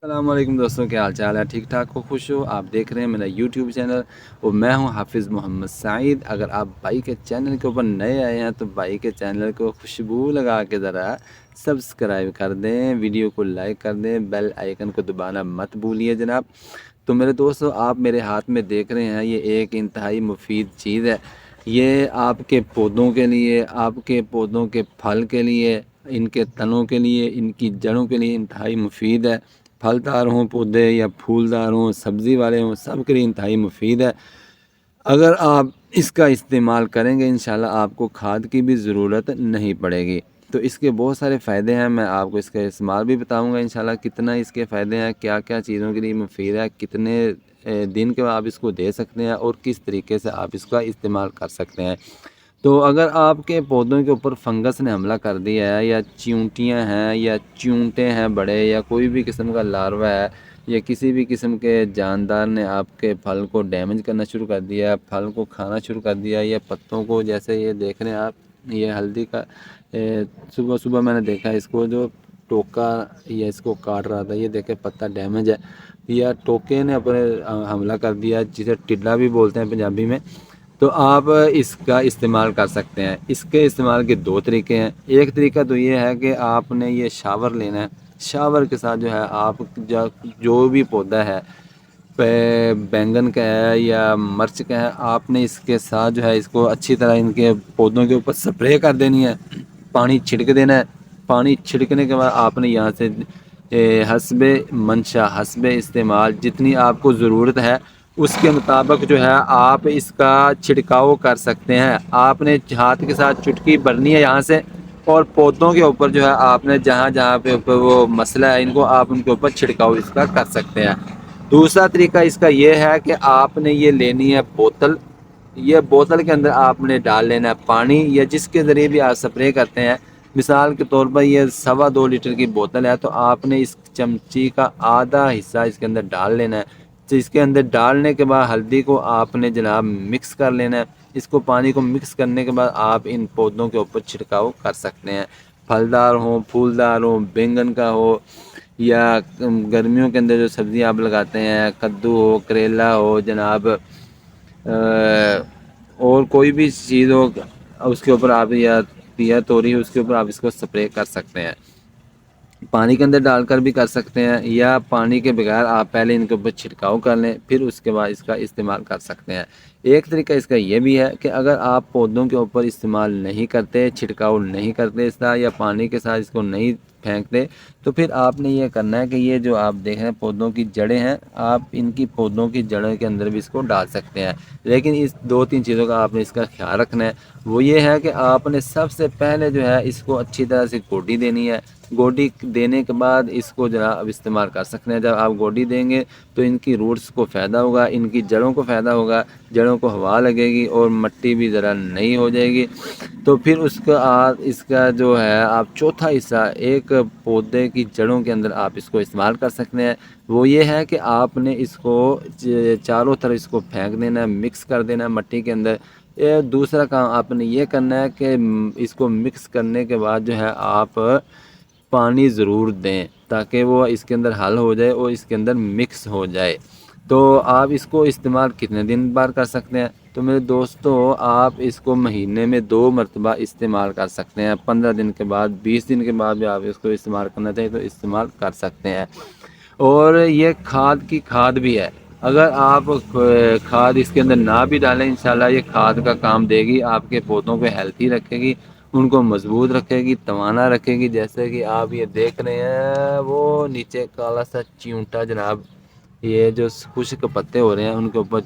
السلام علیکم دوستوں، کیا حال چال ہے؟ ٹھیک ٹھاک ہو؟ خوش ہو؟ آپ دیکھ رہے ہیں میرا یوٹیوب چینل اور میں ہوں حافظ محمد سعید۔ اگر آپ بھائی کے چینل کے اوپر نئے آئے ہیں تو بھائی کے چینل کو خوشبو لگا کے ذرا سبسکرائب کر دیں، ویڈیو کو لائک کر دیں، بیل آئیکن کو دبانا مت بھولیے جناب۔ تو میرے دوستو، آپ میرے ہاتھ میں دیکھ رہے ہیں، یہ ایک انتہائی مفید چیز ہے۔ یہ آپ کے پودوں کے لیے، آپ کے پودوں کے پھل کے لیے، ان کے تنوں کے لیے، ان کی جڑوں کے لیے انتہائی مفید ہے۔ پھلدار ہوں پودے یا پھولدار ہوں، سبزی والے ہوں، سب کے لیے انتہائی مفید ہے۔ اگر آپ اس کا استعمال کریں گے انشاءاللہ آپ کو کھاد کی بھی ضرورت نہیں پڑے گی۔ تو اس کے بہت سارے فائدے ہیں، میں آپ کو اس کا استعمال بھی بتاؤں گا انشاءاللہ، کتنا اس کے فائدے ہیں، کیا کیا چیزوں کے لیے مفید ہے، کتنے دن کے آپ اس کو دے سکتے ہیں اور کس طریقے سے آپ اس کا استعمال کر سکتے ہیں۔ تو اگر آپ کے پودوں کے اوپر فنگس نے حملہ کر دیا ہے، یا چیونٹیاں ہیں، یا چیونٹے ہیں بڑے، یا کوئی بھی قسم کا لاروا ہے، یا کسی بھی قسم کے جاندار نے آپ کے پھل کو ڈیمیج کرنا شروع کر دیا، پھل کو کھانا شروع کر دیا، یا پتوں کو، جیسے یہ دیکھ رہے ہیں آپ، یہ ہلدی کا صبح صبح میں نے دیکھا اس کو جو ٹوکا یا اس کو کاٹ رہا تھا، یہ دیکھے پتا ڈیمیج ہے، یا ٹوکے نے اپنے حملہ کر دیا، جسے ٹڈا بھی بولتے ہیں پنجابی میں۔ تو آپ اس کا استعمال کر سکتے ہیں۔ اس کے استعمال کے دو طریقے ہیں۔ ایک طریقہ تو یہ ہے کہ آپ نے یہ شاور لینا ہے، شاور کے ساتھ جو ہے آپ جو بھی پودا ہے، بینگن کا ہے یا مرچ کا ہے، آپ نے اس کے ساتھ جو ہے اس کو اچھی طرح ان کے پودوں کے اوپر سپرے کر دینی ہے، پانی چھڑک دینا ہے۔ پانی چھڑکنے کے بعد آپ نے یہاں سے حسب منشا، حسب استعمال، جتنی آپ کو ضرورت ہے اس کے مطابق جو ہے آپ اس کا چھڑکاؤ کر سکتے ہیں۔ آپ نے ہاتھ کے ساتھ چٹکی بھرنی ہے یہاں سے، اور پودوں کے اوپر جو ہے آپ نے جہاں جہاں پہ وہ مسئلہ ہے ان کو آپ ان کے اوپر چھڑکاؤ اس کا کر سکتے ہیں۔ دوسرا طریقہ اس کا یہ ہے کہ آپ نے یہ لینی ہے بوتل، یہ بوتل کے اندر آپ نے ڈال لینا ہے پانی، یا جس کے ذریعے بھی آپ سپرے کرتے ہیں۔ مثال کے طور پر یہ 2.25 لیٹر کی بوتل ہے، تو آپ نے اس چمچی کا آدھا حصہ اس کے اندر ڈال لینا ہے۔ تو اس کے اندر ڈالنے کے بعد ہلدی کو آپ نے جناب مکس کر لینا ہے۔ اس کو پانی کو مکس کرنے کے بعد آپ ان پودوں کے اوپر چھڑکاؤ کر سکتے ہیں، پھلدار ہوں، پھولدار ہوں، بینگن کا ہو، یا گرمیوں کے اندر جو سبزیاں آپ لگاتے ہیں، کدو ہو، کریلا ہو جناب، اور کوئی بھی چیز ہو، اس کے اوپر آپ یا توری اس کے اوپر آپ اس کو سپرے کر سکتے ہیں۔ پانی کے اندر ڈال کر بھی کر سکتے ہیں، یا پانی کے بغیر آپ پہلے ان کے اوپر چھڑکاؤ کر لیں، پھر اس کے بعد اس کا استعمال کر سکتے ہیں۔ ایک طریقہ اس کا یہ بھی ہے کہ اگر آپ پودوں کے اوپر استعمال نہیں کرتے، چھڑکاؤ نہیں کرتے اس طرح، یا پانی کے ساتھ اس کو نہیں پھینکتے، تو پھر آپ نے یہ کرنا ہے کہ یہ جو آپ دیکھ رہے ہیں پودوں کی جڑیں ہیں، آپ ان کی پودوں کی جڑوں کے اندر بھی اس کو ڈال سکتے ہیں۔ لیکن اس 2-3 چیزوں کا آپ نے اس کا خیال رکھنا ہے۔ وہ یہ ہے کہ آپ نے سب سے پہلے جو ہے اس کو اچھی طرح سے گوڈی دینی ہے۔ گوڈی دینے کے بعد اس کو جناب استعمال کر سکتے ہیں۔ جب آپ گوڈی دیں گے تو ان کی روٹس کو فائدہ ہوگا، ان کی جڑوں کو فائدہ ہوگا، جڑوں کو ہوا لگے گی اور مٹی بھی ذرا نئی ہو جائے گی۔ تو پھر اس کا جو ہے آپ چوتھا حصہ ایک پودے کی جڑوں کے اندر آپ اس کو استعمال کر سکتے ہیں۔ وہ یہ ہے کہ آپ نے اس کو چاروں طرف اس کو پھینک دینا ہے، مکس کر دینا ہے مٹی کے اندر۔ دوسرا کام آپ نے یہ کرنا ہے کہ اس کو مکس کرنے کے بعد جو ہے آپ پانی ضرور دیں، تاکہ وہ اس کے اندر حل ہو جائے اور اس کے اندر مکس ہو جائے۔ تو آپ اس کو استعمال کتنے دن بار کر سکتے ہیں؟ تو میرے دوستو، آپ اس کو مہینے میں 2 مرتبہ استعمال کر سکتے ہیں۔ 15 دن کے بعد، 20 دن کے بعد بھی آپ اس کو استعمال کرنا چاہیے تو استعمال کر سکتے ہیں۔ اور یہ کھاد کی کھاد بھی ہے۔ اگر آپ کھاد اس کے اندر نہ بھی ڈالیں، انشاءاللہ یہ کھاد کا کام دے گی، آپ کے پودوں کو ہیلتھی رکھے گی، ان کو مضبوط رکھے گی، توانا رکھے گی۔ جیسے کہ آپ یہ دیکھ رہے ہیں وہ نیچے کالا سا چیونٹا جناب، یہ جو خشک پتے ہو رہے ہیں ان کے اوپر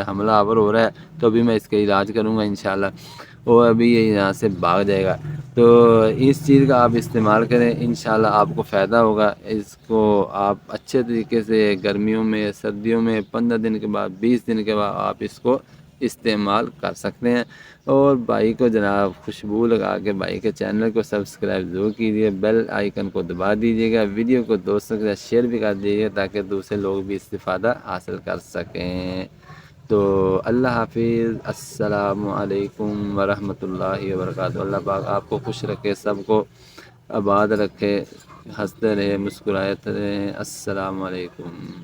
حملہ آور ہو رہا ہے، تو ابھی میں اس کا علاج کروں گا انشاءاللہ، اور ابھی یہ یہاں سے بھاگ جائے گا۔ تو اس چیز کا آپ استعمال کریں، انشاءاللہ آپ کو فائدہ ہوگا۔ اس کو آپ اچھے طریقے سے گرمیوں میں، سردیوں میں 15 دن کے بعد، 20 دن کے بعد آپ اس کو استعمال کر سکتے ہیں۔ اور بھائی کو جناب خوشبو لگا کے بھائی کے چینل کو سبسکرائب ضرور کیجیے، بیل آئیکن کو دبا دیجیے گا، ویڈیو کو دوستوں کے ساتھ شیئر بھی کر دیجیے گا تاکہ دوسرے لوگ بھی استفادہ حاصل کر سکیں۔ تو اللہ حافظ، السلام علیکم ورحمۃ اللہ وبرکاتہ۔ اللہ پاک آپ کو خوش رکھے، سب کو آباد رکھے، ہنستے رہے، مسکراتے رہے۔ السلام علیکم۔